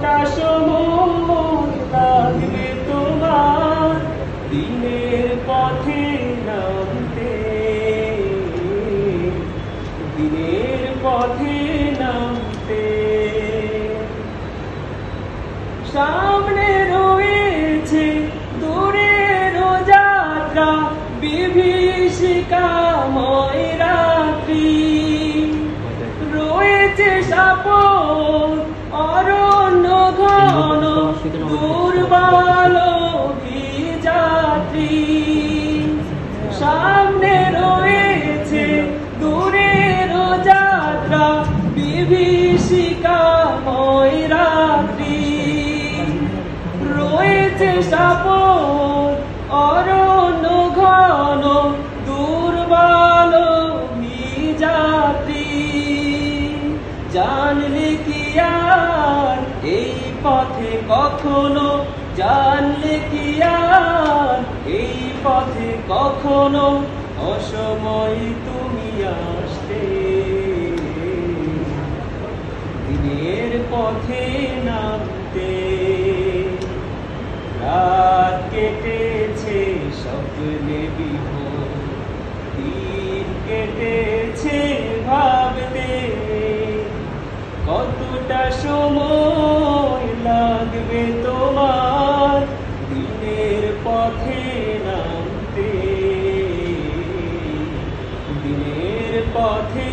কতটা সময় লাগবে তোমার দিনের পথে নামতে, দিনের পথে নামতে। সামনে রয়েছে দূরের যাত্রা, বিভীষিকাময় রাত্রি, রয়েছে সাপন অরণ্য ঘন, দুর্বল যাত্রী। সামনে রয়েছে দূরের যাত্রা, বিভীষিকাময় রাত্রি, রয়েছে সাপন অরণ্য ঘন, দুর্বল যাত্রী। জানলে কি আর এই পথে কখনো, জানলে কি আর এই পথে কখনো অসময় তুমি আসতে, দিনের পথে নামতে। রাত কেটেছে স্বপ্নে বিভোর, দিন কেটেছে ভাবতে, কতটা সময় লাগবে তোমার দিনের পথে নামতে, দিনের পথে